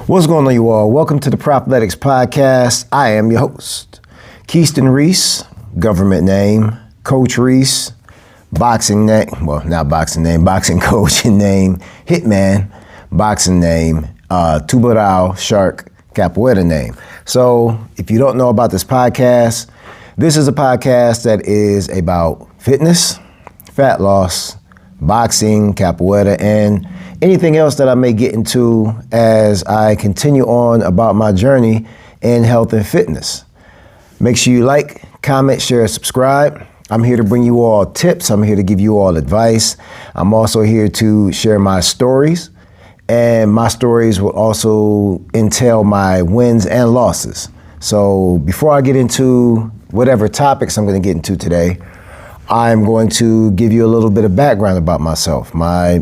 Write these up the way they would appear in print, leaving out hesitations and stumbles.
What's going on, you all? Welcome to the Prophletics Podcast. I am your host, Keyston Reese, government name, Coach Reese, boxing name, well, not boxing name, boxing coach name, Hitman, boxing name, Tubarão, Shark, Capoeira name. So if you don't know about this podcast, this is a podcast that is about fitness, fat loss, boxing, capoeira, and anything else that I may get into as I continue on about my journey in health and fitness. Make sure you like, comment, share, subscribe. I'm here to bring you all tips. I'm here to give you all advice. I'm also here to share my stories, and my stories will also entail my wins and losses. So before I get into whatever topics I'm going to get into today, I'm going to give you a little bit of background about myself, my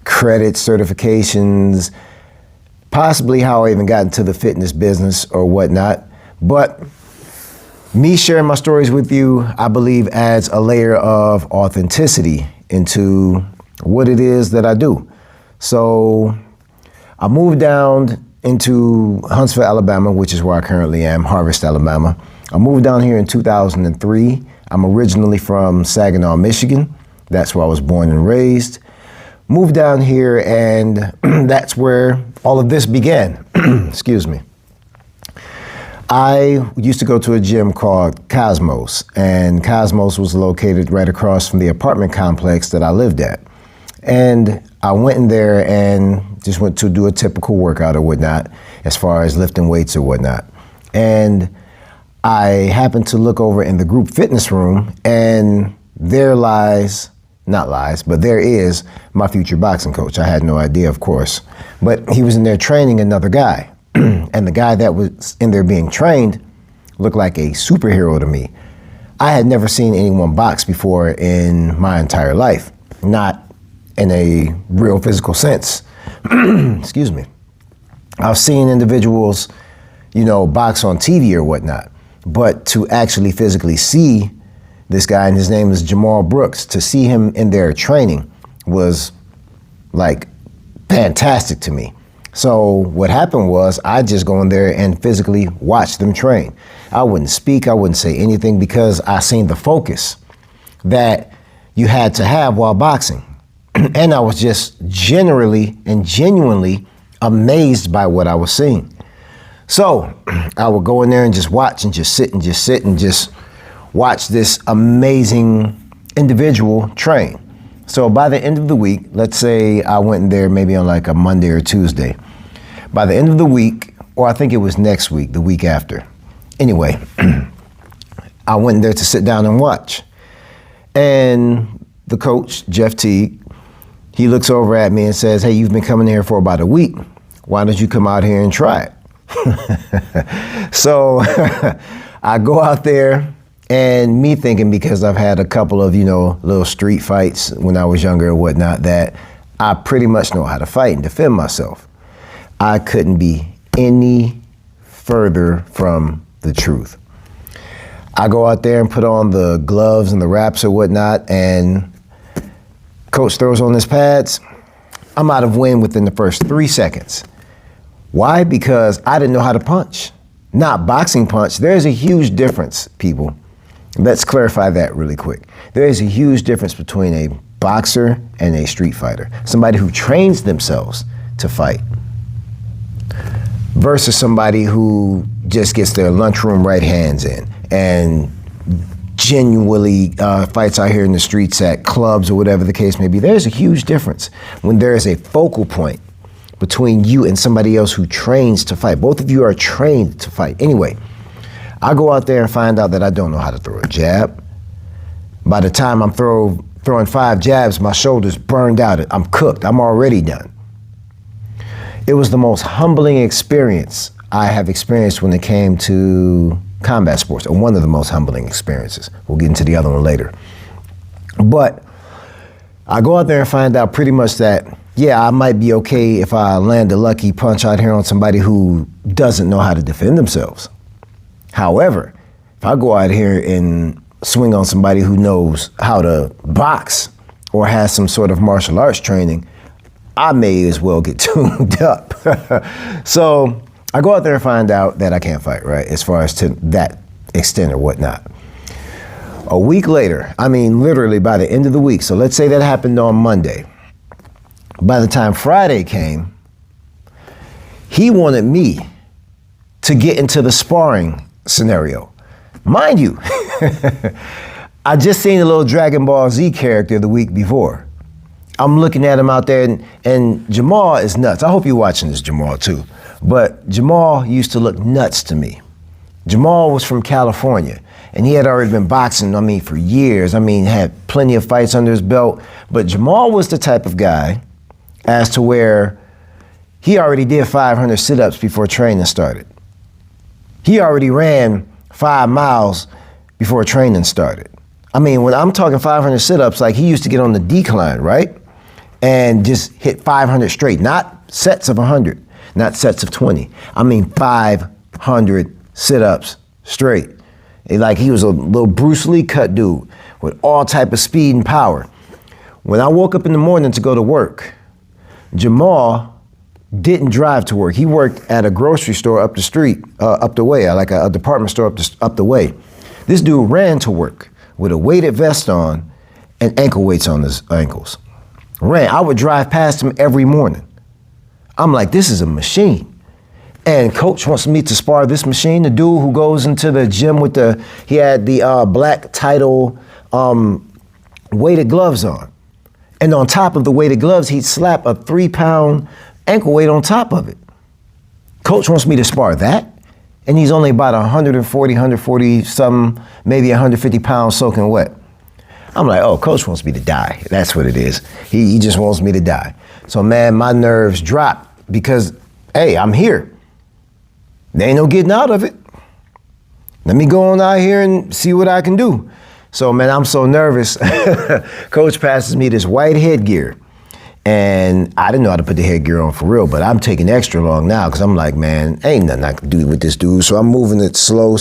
credits, certifications, possibly how I even got into the fitness business or whatnot. But me sharing my stories with you, I believe, adds a layer of authenticity into what it is that I do. So I moved down into Huntsville, Alabama, which is where I currently am, Harvest, Alabama. I moved down here in 2003. I'm originally from Saginaw, Michigan. That's where I was born and raised. Moved down here, and that's where all of this began. Excuse me. I used to go to a gym called Cosmos, and Cosmos was located right across from the apartment complex that I lived at. And I went in there and just went to do a typical workout or whatnot, as far as lifting weights or whatnot. And I happened to look over in the group fitness room, and there is my future boxing coach. I had no idea, of course, but he was in there training another guy. And the guy that was in there being trained looked like a superhero to me. I had never seen anyone box before in my entire life, not in a real physical sense. Excuse me. I've seen individuals, box on TV or whatnot, but to actually physically see this guy, and his name is Jamal Brooks, to see him in their training was like fantastic to me. So what happened was I just go in there and physically watch them train. I wouldn't speak, I wouldn't say anything, because I seen the focus that you had to have while boxing. And I was just generally and genuinely amazed by what I was seeing. So I would go in there and just watch and just sit and just watch this amazing individual train. So by the end of the week, let's say I went in there maybe on like a Monday or Tuesday. By the end of the week, or I think it was next week, the week after. Anyway, I went in there to sit down and watch. And the coach, Jeff Teague, he looks over at me and says, "Hey, you've been coming here for about a week. Why don't you come out here and try it?" So I go out there. And me thinking, because I've had a couple of, little street fights when I was younger or whatnot, that I pretty much know how to fight and defend myself. I couldn't be any further from the truth. I go out there and put on the gloves and the wraps or whatnot, and coach throws on his pads. I'm out of wind within the first 3 seconds. Why? Because I didn't know how to punch. Not boxing punch. There's a huge difference, people. Let's clarify that really quick. There is a huge difference between a boxer and a street fighter. Somebody who trains themselves to fight versus somebody who just gets their lunchroom right hands in and genuinely fights out here in the streets at clubs or whatever the case may be. There's a huge difference when there is a focal point between you and somebody else who trains to fight. Both of you are trained to fight. Anyway, I go out there and find out that I don't know how to throw a jab. By the time I'm throwing 5 jabs, my shoulder's burned out. I'm cooked. I'm already done. It was the most humbling experience I have experienced when it came to combat sports, or one of the most humbling experiences. We'll get into the other one later. But I go out there and find out pretty much that, yeah, I might be okay if I land a lucky punch out here on somebody who doesn't know how to defend themselves. However, if I go out here and swing on somebody who knows how to box or has some sort of martial arts training, I may as well get tuned up. So I go out there and find out that I can't fight, right? As far as to that extent or whatnot. A week later, I mean, literally by the end of the week. So let's say that happened on Monday. By the time Friday came, he wanted me to get into the sparring scenario. Mind you, I just seen a little Dragon Ball Z character the week before. I'm looking at him out there, and Jamal is nuts. I hope you're watching this, Jamal, too. But Jamal used to look nuts to me. Jamal was from California, and he had already been boxing, for years. Had plenty of fights under his belt. But Jamal was the type of guy as to where he already did 500 sit-ups before training started. He already ran 5 miles before training started. When I'm talking 500 sit-ups, like he used to get on the decline, right? And just hit 500 straight, not sets of 100, not sets of 20. 500 sit-ups straight. Like he was a little Bruce Lee cut dude with all type of speed and power. When I woke up in the morning to go to work, Jamal didn't drive to work. He worked at a grocery store up the street, up the way, like a department store up the way. This dude ran to work with a weighted vest on and ankle weights on his ankles. I would drive past him every morning. I'm like, this is a machine. And coach wants me to spar this machine. The dude who goes into the gym he had the black Title weighted gloves on. And on top of the weighted gloves, he'd slap a 3-pound ankle weight on top of it. Coach wants me to spar that. And he's only about 140 something, maybe 150 pounds soaking wet. I'm like, oh, coach wants me to die. That's what it is. He just wants me to die. So man, my nerves dropped because, hey, I'm here. There ain't no getting out of it. Let me go on out here and see what I can do. So man, I'm so nervous. Coach passes me this white headgear. And I didn't know how to put the headgear on for real, but I'm taking extra long now because I'm like, man, ain't nothing I can do with this dude. So I'm moving it slow.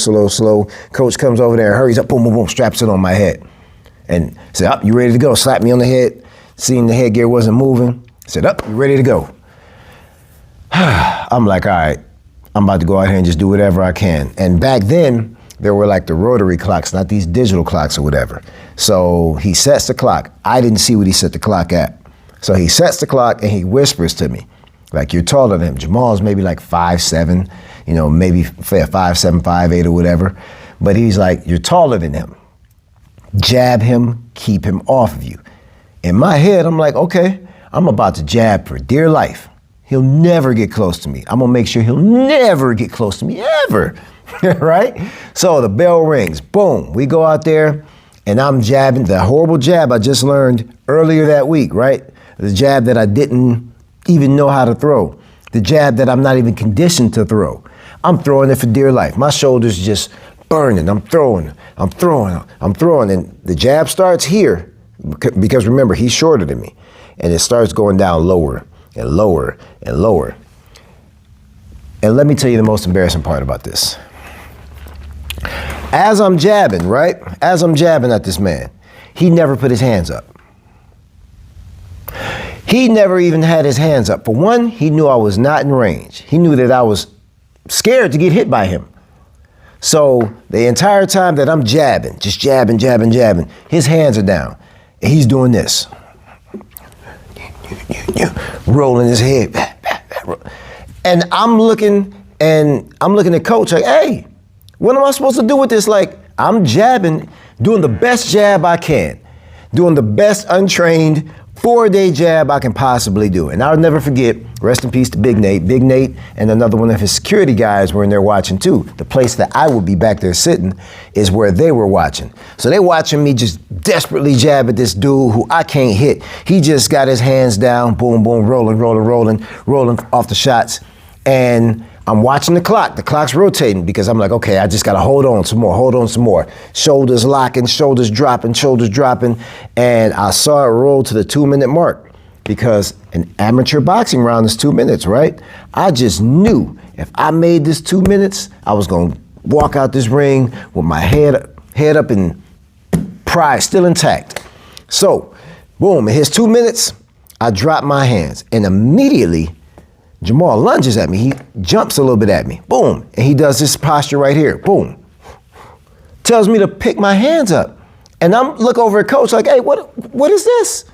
Coach comes over there and hurries up, boom, boom, boom, straps it on my head. And said, up, you ready to go? Slapped me on the head. Seeing the headgear wasn't moving. Said, up, you ready to go? I'm like, all right, I'm about to go out here and just do whatever I can. And back then, there were like the rotary clocks, not these digital clocks or whatever. So he sets the clock. I didn't see what he set the clock at. So he sets the clock and he whispers to me, like, you're taller than him. Jamal's maybe like 5'7", maybe 5'7", 5'8", or whatever. But he's like, you're taller than him. Jab him, keep him off of you. In my head, I'm like, okay, I'm about to jab for dear life. He'll never get close to me. I'm gonna make sure he'll never get close to me, ever, right? So the bell rings, boom, we go out there and I'm jabbing the horrible jab I just learned earlier that week, right? The jab that I didn't even know how to throw. The jab that I'm not even conditioned to throw. I'm throwing it for dear life. My shoulders just burning. I'm throwing. And the jab starts here because remember, he's shorter than me. And it starts going down lower and lower and lower. And let me tell you the most embarrassing part about this. As I'm jabbing, right? As I'm jabbing at this man, he never put his hands up. He never even had his hands up. For one, he knew I was not in range. He knew that I was scared to get hit by him. So the entire time that I'm jabbing, just jabbing, his hands are down. And he's doing this. Rolling his head. And I'm looking at coach like, hey, what am I supposed to do with this? Like, I'm jabbing, doing the best jab I can, doing the best untrained 4-day jab I can possibly do. And I'll never forget, rest in peace to Big Nate. Big Nate and another one of his security guys were in there watching too. The place that I would be back there sitting is where they were watching. So they watching me just desperately jab at this dude who I can't hit. He just got his hands down, boom, boom, rolling off the shots. And I'm watching the clock. The clock's rotating because I'm like, okay, I just gotta hold on some more. Shoulders locking, shoulders dropping. And I saw it roll to the 2-minute mark because an amateur boxing round is 2 minutes, right? I just knew if I made this 2 minutes, I was gonna walk out this ring with my head up and pride still intact. So, boom, it hits 2 minutes, I drop my hands and immediately Jamal lunges at me. He jumps a little bit at me. Boom. And he does this posture right here. Boom. Tells me to pick my hands up. And I'm look over at coach like, hey, what is this?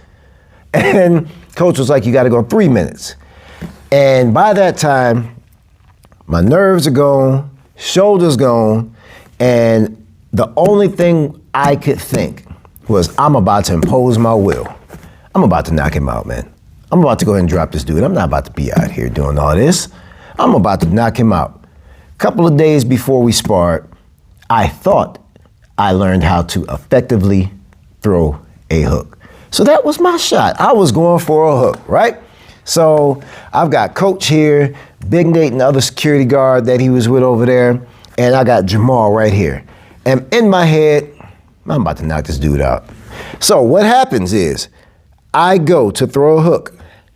And coach was like, you got to go 3 minutes. And by that time, my nerves are gone, shoulders gone, and the only thing I could think was I'm about to impose my will. I'm about to knock him out, man. I'm about to go ahead and drop this dude. I'm not about to be out here doing all this. I'm about to knock him out. A couple of days before we sparred, I thought I learned how to effectively throw a hook. So that was my shot. I was going for a hook, right? So I've got Coach here, Big Nate and the other security guard that he was with over there, and I got Jamal right here. And in my head, I'm about to knock this dude out. So what happens is I go to throw a hook.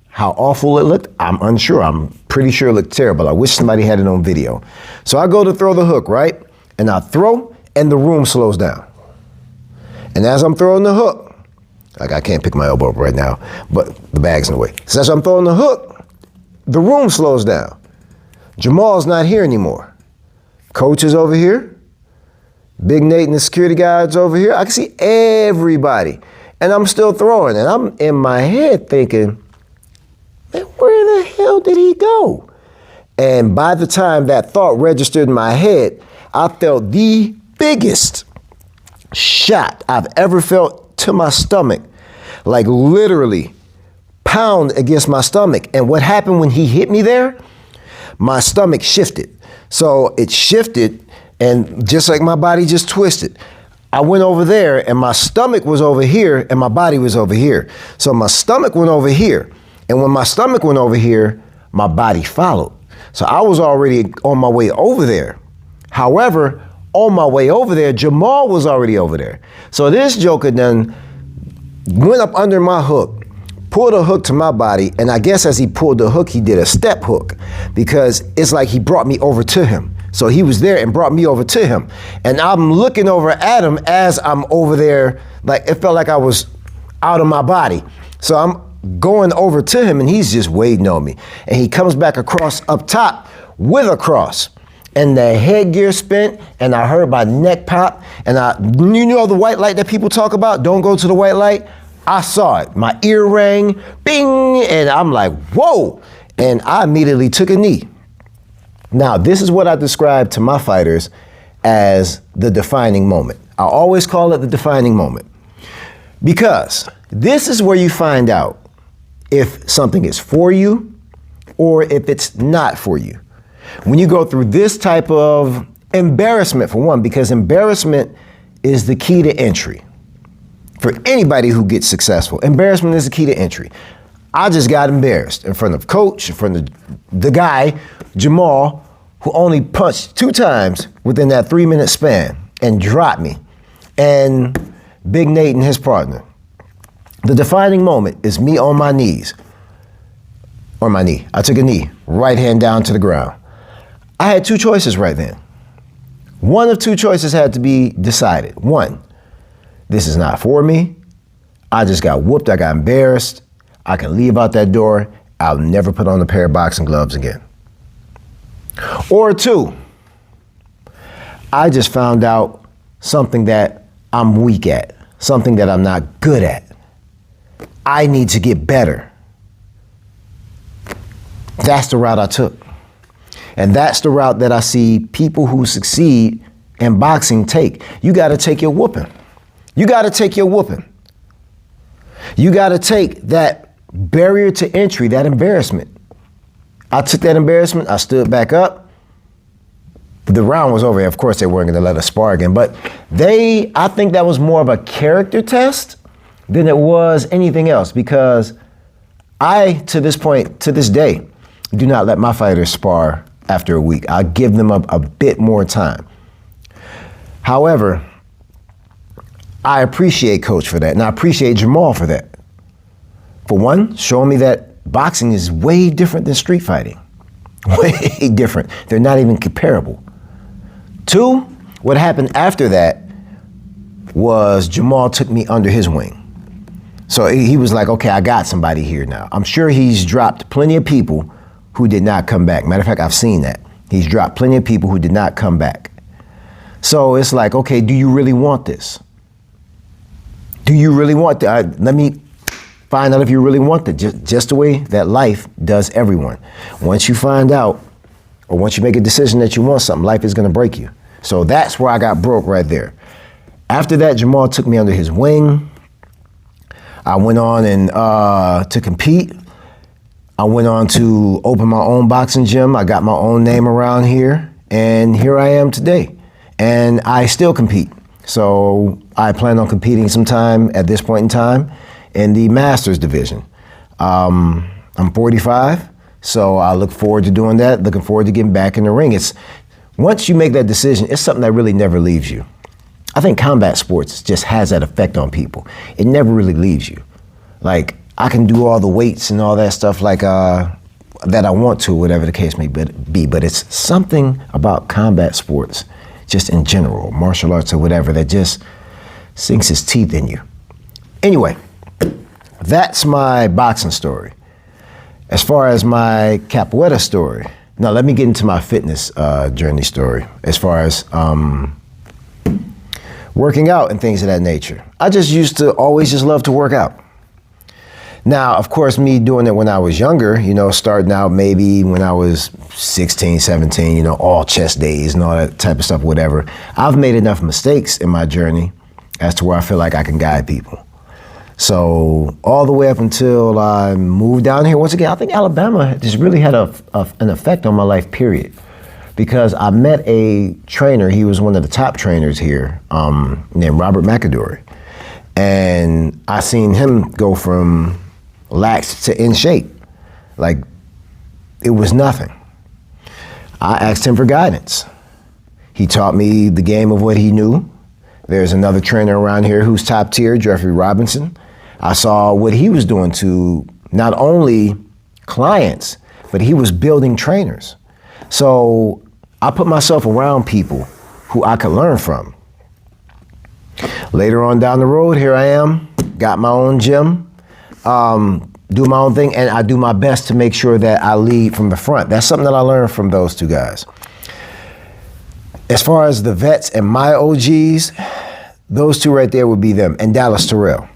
How awful it looked, I'm unsure. I'm pretty sure it looked terrible. I wish somebody had it on video. So I go to throw the hook, right? And I throw, and the room slows down. And as I'm throwing the hook, like I can't pick my elbow up right now, but the bag's in the way. So as I'm throwing the hook, the room slows down. Jamal's not here anymore. Coach is over here. Big Nate and the security guard's over here. I can see everybody. And I'm still throwing, and I'm in my head thinking, man, where the hell did he go? And by the time that thought registered in my head, I felt the biggest shot I've ever felt to my stomach, like literally pound against my stomach. And what happened when he hit me there? My stomach shifted. So it shifted, and just like my body just twisted. I went over there, and my stomach was over here, and my body was over here. So my stomach went over here. And when my stomach went over here, my body followed. So I was already on my way over there. However, on my way over there, Jamal was already over there. So this joker then went up under my hook, pulled a hook to my body, and I guess as he pulled the hook, he did a step hook because it's like he brought me over to him. So he was there and brought me over to him. And I'm looking over at him as I'm over there, like it felt like I was out of my body. So I'm going over to him, and he's just waiting on me. And he comes back across up top with a cross. And the headgear spent, and I heard my neck pop. And you know the white light that people talk about? Don't go to the white light. I saw it. My ear rang, bing, and I'm like, whoa. And I immediately took a knee. Now, this is what I describe to my fighters as the defining moment. I always call it the defining moment because this is where you find out if something is for you or if it's not for you. When you go through this type of embarrassment, for one, because embarrassment is the key to entry. For anybody who gets successful, embarrassment is the key to entry. I just got embarrassed in front of coach, in front of the guy, Jamal, who only punched 2 times within that 3-minute span and dropped me, and Big Nate and his partner. The defining moment is me on my knees, or my knee. I took a knee, right hand down to the ground. I had 2 choices right then. One of 2 choices had to be decided. 1, this is not for me. I just got whooped, I got embarrassed. I can leave out that door. I'll never put on a pair of boxing gloves again. Or 2, I just found out something that I'm weak at, something that I'm not good at. I need to get better. That's the route I took. And that's the route that I see people who succeed in boxing take. You got to take your whooping. You got to take your whooping. You got to take that barrier to entry, that embarrassment. I took that embarrassment. I stood back up. The round was over. Of course, they weren't going to let us spar again. But I think that was more of a character test than it was anything else, because I, to this point, to this day, do not let my fighters spar after a week. I give them a bit more time. However, I appreciate Coach for that, and I appreciate Jamal for that. For one, showing me that boxing is way different than street fighting. Way different. They're not even comparable. 2, what happened after that was Jamal took me under his wing. So he was like, okay, I got somebody here now. I'm sure he's dropped plenty of people who did not come back. Matter of fact, I've seen that. He's dropped plenty of people who did not come back. So it's like, okay, do you really want this? Do you really want that? Let me find out if you really want it, just the way that life does everyone. Once you find out, or once you make a decision that you want something, life is gonna break you. So that's where I got broke right there. After that, Jamal took me under his wing. I went on and to compete. I went on to open my own boxing gym. I got my own name around here, and here I am today. And I still compete. So I plan on competing sometime at this point in time in the Masters division. I'm 45, so I look forward to doing that, looking forward to getting back in the ring. Once you make that decision, it's something that really never leaves you. I think combat sports just has that effect on people. It never really leaves you. Like, I can do all the weights and all that stuff like that I want to, whatever the case may be, but it's something about combat sports, just in general, martial arts or whatever, that just sinks its teeth in you. Anyway, that's my boxing story. As far as my capoeira story, now let me get into my fitness journey story. As far as working out and things of that nature. I just used to always just love to work out. Now, of course, me doing it when I was younger, starting out maybe when I was 16, 17, all chest days and all that type of stuff, whatever. I've made enough mistakes in my journey as to where I feel like I can guide people. So all the way up until I moved down here, once again, I think Alabama just really had an effect on my life, period. Because I met a trainer, he was one of the top trainers here, named Robert McAdory. And I seen him go from lax to in shape. Like, it was nothing. I asked him for guidance. He taught me the game of what he knew. There's another trainer around here who's top tier, Jeffrey Robinson. I saw what he was doing to not only clients, but he was building trainers. So I put myself around people who I could learn from. Later on down the road, here I am, got my own gym, do my own thing, and I do my best to make sure that I lead from the front. That's something that I learned from those two guys. As far as the vets and my OGs, those two right there would be them, and Dallas Terrell.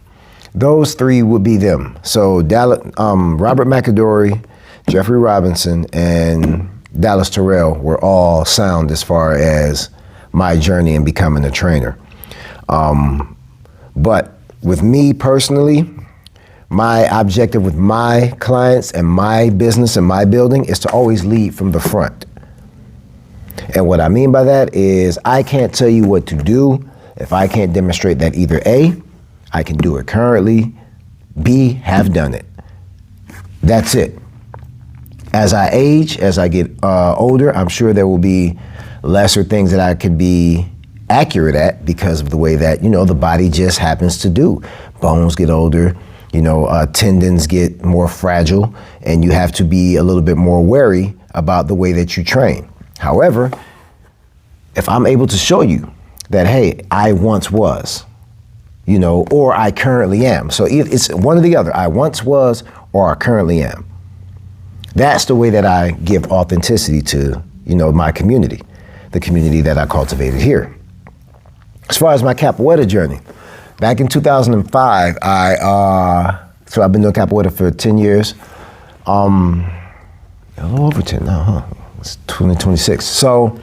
Those three would be them. So Robert McAdory, Jeffrey Robinson, and Dallas Terrell were all sound as far as my journey in becoming a trainer. But with me personally, my objective with my clients and my business and my building is to always lead from the front. And what I mean by that is I can't tell you what to do if I can't demonstrate that either A, I can do it currently, B, have done it. That's it. As I age, as I get older, I'm sure there will be lesser things that I could be accurate at because of the way that, the body just happens to do. Bones get older, tendons get more fragile, and you have to be a little bit more wary about the way that you train. However, if I'm able to show you that, hey, I once was, or I currently am. So it's one or the other. I once was or I currently am. That's the way that I give authenticity to, my community, the community that I cultivated here. As far as my capoeira journey, back in 2005, so I've been doing capoeira for 10 years. A little over 10 now, huh? It's 2026. So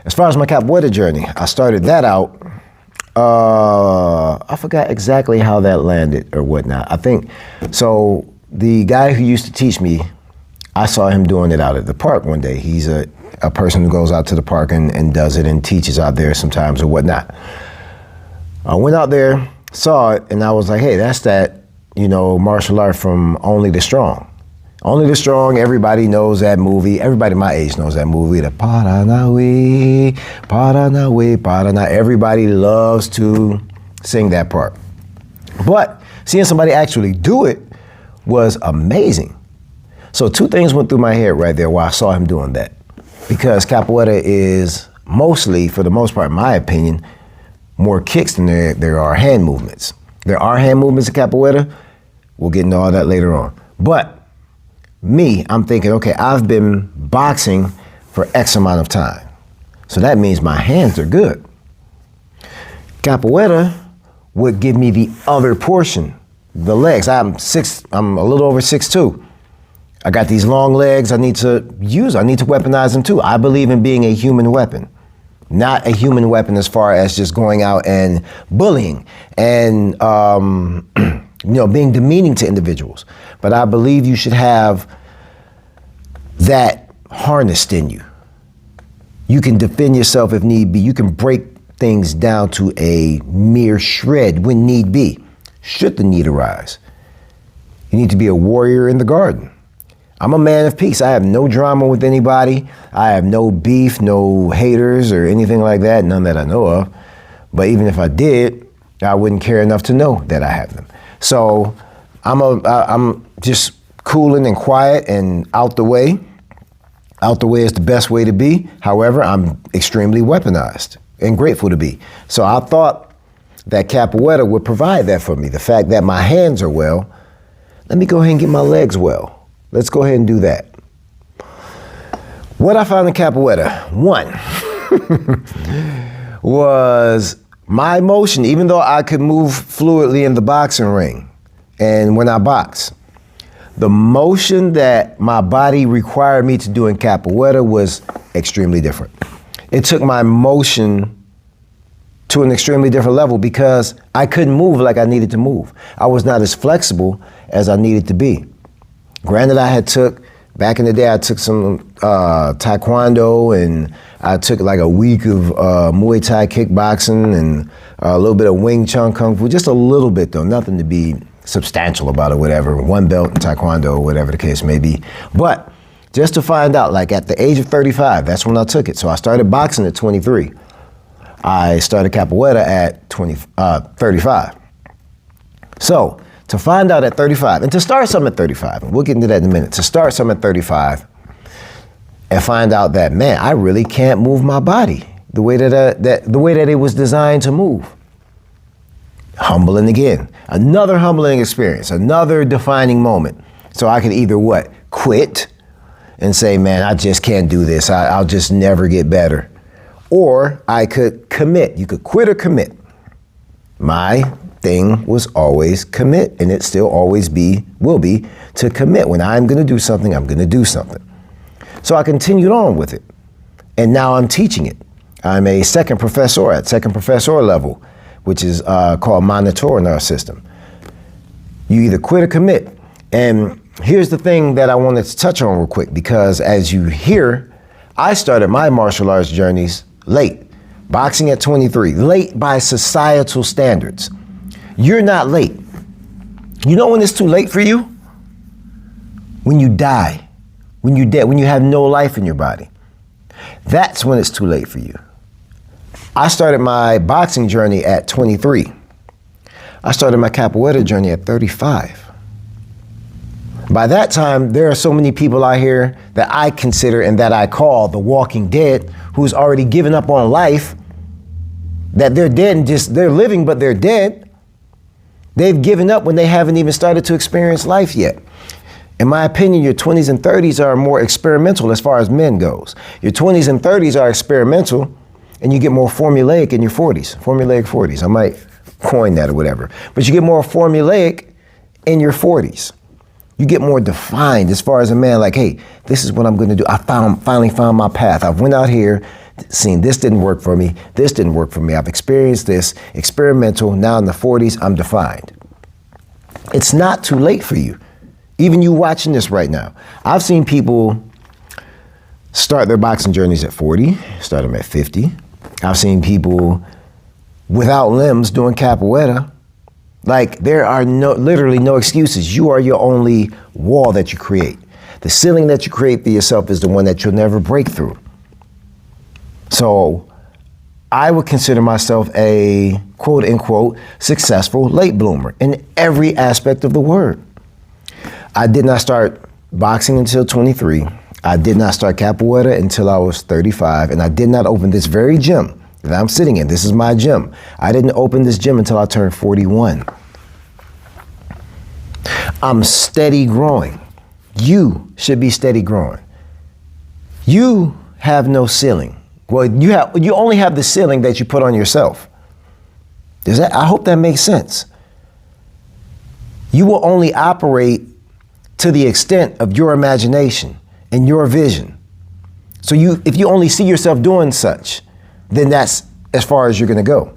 as far as my capoeira journey, I started that out. I forgot exactly how that landed or whatnot. I think, so the guy who used to teach me, I saw him doing it out at the park one day. He's a person who goes out to the park and does it and teaches out there sometimes or whatnot. I went out there, saw it, and I was like, hey, that's that, martial art from Only the Strong. Only the Strong, everybody knows that movie. Everybody my age knows that movie, the Paranawe, Paranawe, Parana. Everybody loves to sing that part. But seeing somebody actually do it was amazing. So two things went through my head right there while I saw him doing that. Because capoeira is mostly, for the most part, in my opinion, more kicks than there are hand movements. There are hand movements in capoeira. We'll get into all that later on. But I'm thinking, okay, I've been boxing for X amount of time. So that means my hands are good. Capoeira would give me the other portion, the legs. I'm a little over 6'2". I got these long legs I need to weaponize them too. I believe in being a human weapon, not a human weapon as far as just going out and bullying and being demeaning to individuals. But I believe you should have that harnessed in you. You can defend yourself if need be. You can break things down to a mere shred when need be, should the need arise. You need to be a warrior in the garden. I'm a man of peace. I have no drama with anybody. I have no beef, no haters or anything like that, none that I know of. But even if I did, I wouldn't care enough to know that I have them. So I'm just cooling and quiet and out the way. Out the way is the best way to be. However, I'm extremely weaponized and grateful to be. So I thought that Capoeira would provide that for me. The fact that my hands are well, let me go ahead and get my legs well. Let's go ahead and do that. What I found in Capoeira, one, was my motion, even though I could move fluidly in the boxing ring and when I box, the motion that my body required me to do in Capoeira was extremely different. It took my motion to an extremely different level because I couldn't move like I needed to move. I was not as flexible as I needed to be. Granted, back in the day, I took some Taekwondo and I took like a week of Muay Thai kickboxing and a little bit of Wing Chun Kung Fu, just a little bit though, nothing to be substantial about it, whatever, one belt in Taekwondo or whatever the case may be. But just to find out, like at the age of 35, that's when I took it. So I started boxing at 23. I started Capoeira at 35. So to find out at 35, and to start something at 35, and we'll get into that in a minute, to start something at 35 and find out that, man, I really can't move my body the way that it was designed to move. Humbling again. Another humbling experience, another defining moment. So I could either what? Quit and say, man, I just can't do this. I'll just never get better. Or I could commit. You could quit or commit. My thing was always commit, and it still always will be to commit. When I'm going to do something, I'm going to do something. So I continued on with it, and now I'm teaching it. I'm a second professor at second professor level, which is called monitor in our system. You either quit or commit. And here's the thing that I wanted to touch on real quick, because as you hear, I started my martial arts journeys late. Boxing at 23, late by societal standards. You're not late. You know when it's too late for you? When you die, when you're dead, when you have no life in your body. That's when it's too late for you. I started my boxing journey at 23. I started my Capoeira journey at 35. By that time, there are so many people out here that I consider and that I call the walking dead, who's already given up on life, that they're dead and they're living, but they're dead. They've given up when they haven't even started to experience life yet. In my opinion, your 20s and 30s are more experimental as far as men goes. Your 20s and 30s are experimental, and you get more formulaic in your 40s. Formulaic 40s. I might coin that or whatever. But you get more formulaic in your 40s. You get more defined as far as a man, like, hey, this is what I'm going to do. I finally found my path. I went out here, seen this didn't work for me. This didn't work for me. I've experienced this, experimental. Now in the 40s, I'm defined. It's not too late for you. Even you watching this right now. I've seen people start their boxing journeys at 40, start them at 50. I've seen people without limbs doing Capoeira. Like, there are literally no excuses. You are your only wall that you create. The ceiling that you create for yourself is the one that you'll never break through. So I would consider myself a quote unquote successful late bloomer in every aspect of the word. I did not start boxing until 23. I did not start Capoeira until I was 35, and I did not open this very gym that I'm sitting in. This is my gym. I didn't open this gym until I turned 41. I'm steady growing. You should be steady growing. You have no ceiling. Well, you only have the ceiling that you put on yourself. I hope that makes sense. You will only operate to the extent of your imagination and your vision. So if you only see yourself doing such, then that's as far as you're going to go.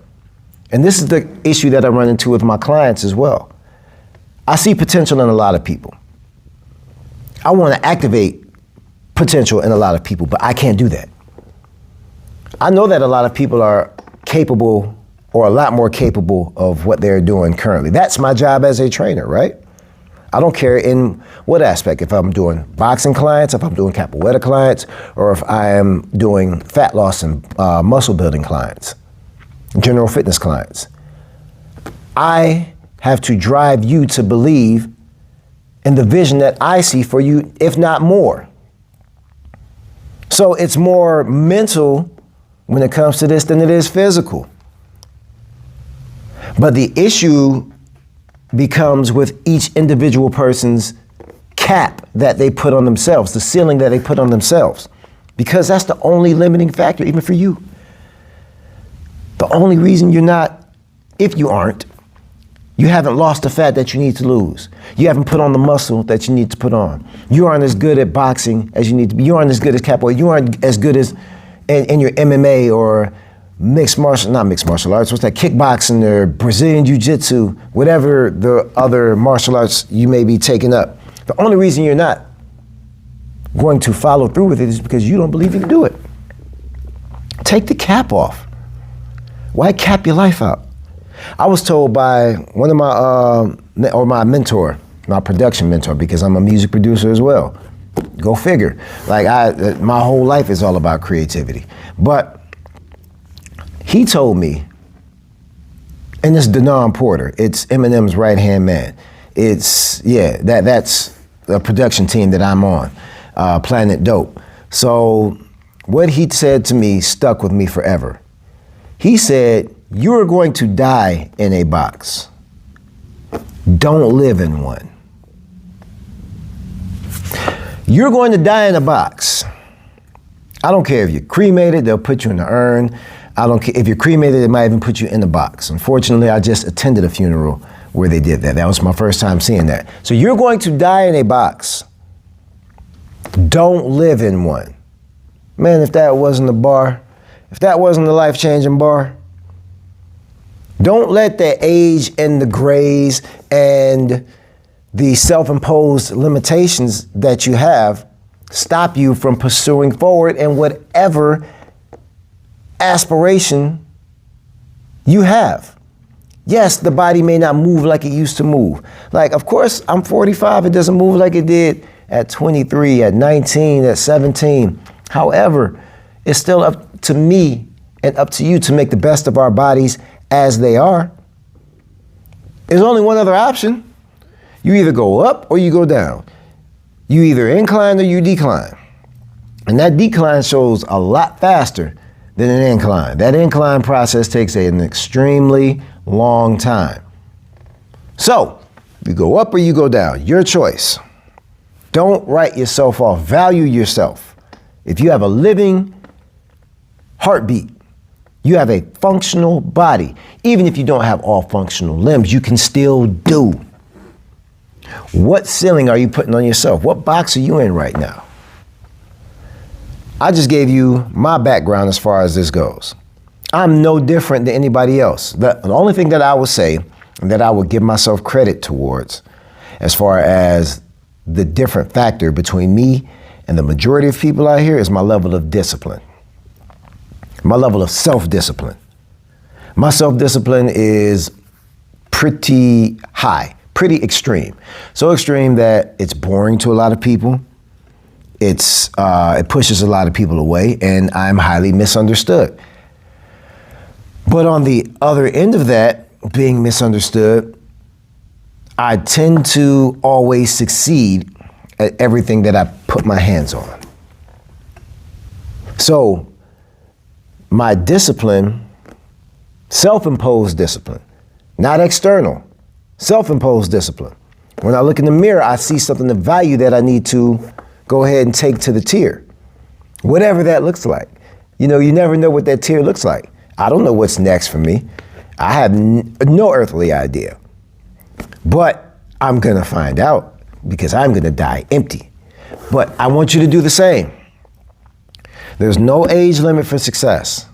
And this is the issue that I run into with my clients as well. I see potential in a lot of people. I want to activate potential in a lot of people, but I can't do that. I know that a lot of people are capable, or a lot more capable of what they're doing currently. That's my job as a trainer, right? I don't care in what aspect, if I'm doing boxing clients, if I'm doing capoeira clients, or if I am doing fat loss and muscle building clients, general fitness clients. I have to drive you to believe in the vision that I see for you, if not more. So it's more mental when it comes to this than it is physical. But the issue becomes with each individual person's cap that they put on themselves, the ceiling that they put on themselves, because that's the only limiting factor, even for you. The only reason you're not, if you aren't, you haven't lost the fat that you need to lose. You haven't put on the muscle that you need to put on. You aren't as good at boxing as you need to be. You aren't as good as capoeira. You aren't as good as in your MMA or not mixed martial arts, what's that, kickboxing or Brazilian jiu-jitsu, whatever the other martial arts you may be taking up. The only reason you're not going to follow through with it is because you don't believe you can do it. Take the cap off. Why cap your life out? I was told by one of my mentor, my production mentor, because I'm a music producer as well. Go figure. My whole life is all about creativity. But he told me, and it's Denon Porter, it's Eminem's right-hand man. That's the production team that I'm on, Planet Dope. So what he said to me stuck with me forever. He said, you are going to die in a box. Don't live in one. You're going to die in a box. I don't care if you're cremated, they'll put you in the urn. I don't care if you're cremated, they might even put you in the box. Unfortunately, I just attended a funeral where they did that. That was my first time seeing that. So you're going to die in a box. Don't live in one. Man, if that wasn't a bar, if that wasn't a life-changing bar, don't let the age and the grays and the self-imposed limitations that you have stop you from pursuing forward in whatever aspiration you have. Yes, the body may not move like it used to move. Like, of course, I'm 45, it doesn't move like it did at 23, at 19, at 17. However, it's still up to me and up to you to make the best of our bodies as they are. There's only one other option. You either go up or you go down. You either incline or you decline. And that decline shows a lot faster than an incline. That incline process takes an extremely long time. So, you go up or you go down, your choice. Don't write yourself off. Value yourself. If you have a living heartbeat, you have a functional body. Even if you don't have all functional limbs, you can still do. What ceiling are you putting on yourself? What box are you in right now? I just gave you my background as far as this goes. I'm no different than anybody else. The only thing that I would say, and that I would give myself credit towards, as far as the different factor between me and the majority of people out here, is my level of discipline. My level of self-discipline. My self-discipline is pretty high, pretty extreme. So extreme that it's boring to a lot of people. It pushes a lot of people away, and I'm highly misunderstood. But on the other end of that, being misunderstood, I tend to always succeed at everything that I put my hands on. So my discipline, self-imposed discipline, not external, self-imposed discipline, When I look in the mirror, I see something of value that I need to go ahead and take to the tier. Whatever that looks like. You know, you never know what that tier looks like. I don't know what's next for me. I have no earthly idea. But I'm gonna find out because I'm gonna die empty. But I want you to do the same. There's no age limit for success.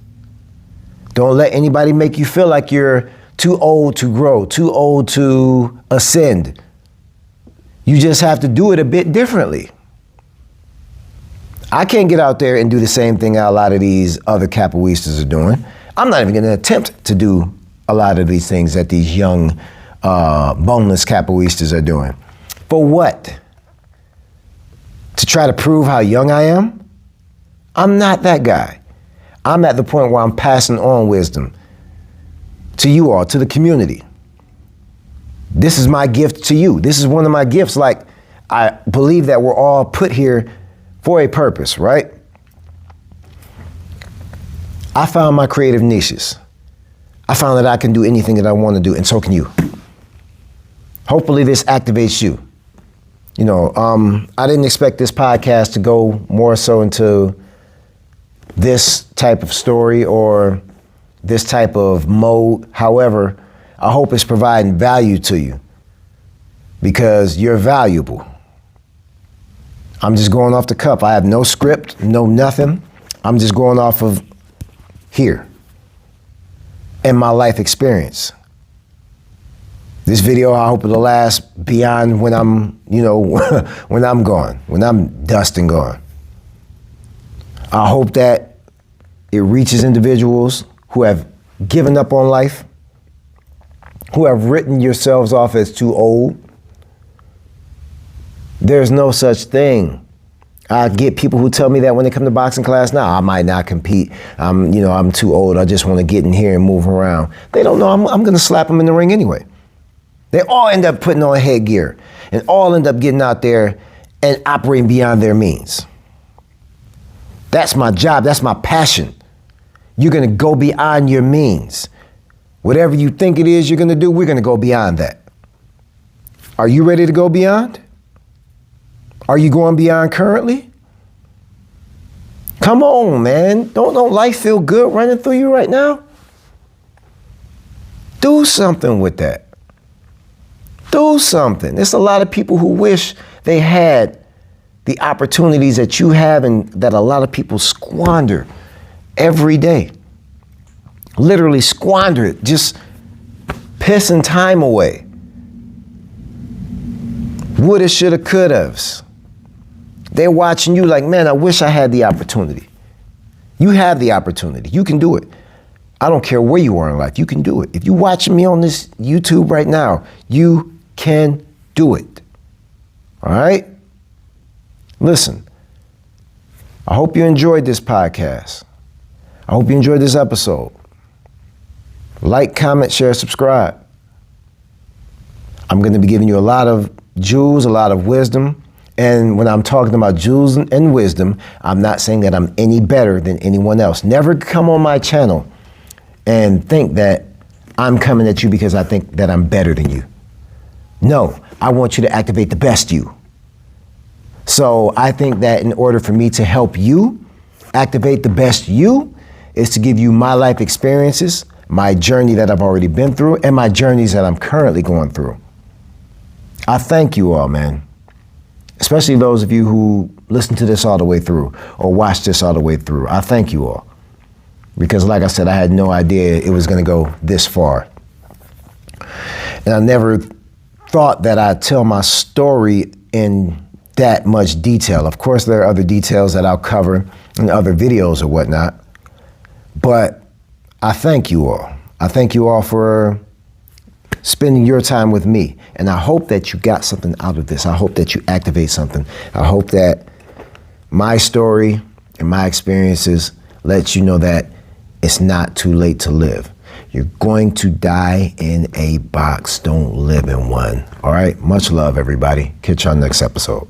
Don't let anybody make you feel like you're too old to grow, too old to ascend. You just have to do it a bit differently. I can't get out there and do the same thing a lot of these other capoeiristas are doing. I'm not even gonna attempt to do a lot of these things that these young, boneless capoeiristas are doing. For what? To try to prove how young I am? I'm not that guy. I'm at the point where I'm passing on wisdom to you all, to the community. This is my gift to you. This is one of my gifts. Like, I believe that we're all put here for a purpose, right? I found my creative niches. I found that I can do anything that I want to do, and so can you. Hopefully this activates you. You know, I didn't expect this podcast to go more so into this type of story or this type of mode. However, I hope it's providing value to you because you're valuable. I'm just going off the cuff. I have no script, no nothing. I'm just going off of here and my life experience. This video, I hope it'll last beyond when I'm, you know, when I'm gone, when I'm dust and gone. I hope that it reaches individuals who have given up on life, who have written yourselves off as too old. There's no such thing. I get people who tell me that when they come to boxing class, now I might not compete. I'm too old. I just want to get in here and move around. They don't know I'm going to slap them in the ring anyway. They all end up putting on headgear and all end up getting out there and operating beyond their means. That's my job. That's my passion. You're going to go beyond your means. Whatever you think it is you're going to do, we're going to go beyond that. Are you ready to go beyond? Are you going beyond currently? Come on, man. Don't life feel good running through you right now? Do something with that. Do something. There's a lot of people who wish they had the opportunities that you have and that a lot of people squander every day. Literally squander it, just pissing time away. Woulda, shoulda, coulda. They're watching you like, man, I wish I had the opportunity. You have the opportunity. You can do it. I don't care where you are in life. You can do it. If you're watching me on this YouTube right now, you can do it. All right? Listen, I hope you enjoyed this podcast. I hope you enjoyed this episode. Like, comment, share, subscribe. I'm going to be giving you a lot of jewels, a lot of wisdom. And when I'm talking about jewels and wisdom, I'm not saying that I'm any better than anyone else. Never come on my channel and think that I'm coming at you because I think that I'm better than you. No, I want you to activate the best you. So I think that in order for me to help you activate the best you is to give you my life experiences, my journey that I've already been through, and my journeys that I'm currently going through. I thank you all, man. Especially those of you who listen to this all the way through or watch this all the way through. I thank you all. Because like I said, I had no idea it was going to go this far. And I never thought that I'd tell my story in that much detail. Of course, there are other details that I'll cover in other videos or whatnot. But I thank you all. I thank you all for spending your time with me. And I hope that you got something out of this. I hope that you activate something. I hope that my story and my experiences let you know that it's not too late to live. You're going to die in a box. Don't live in one. All right? Much love, everybody. Catch you on the next episode.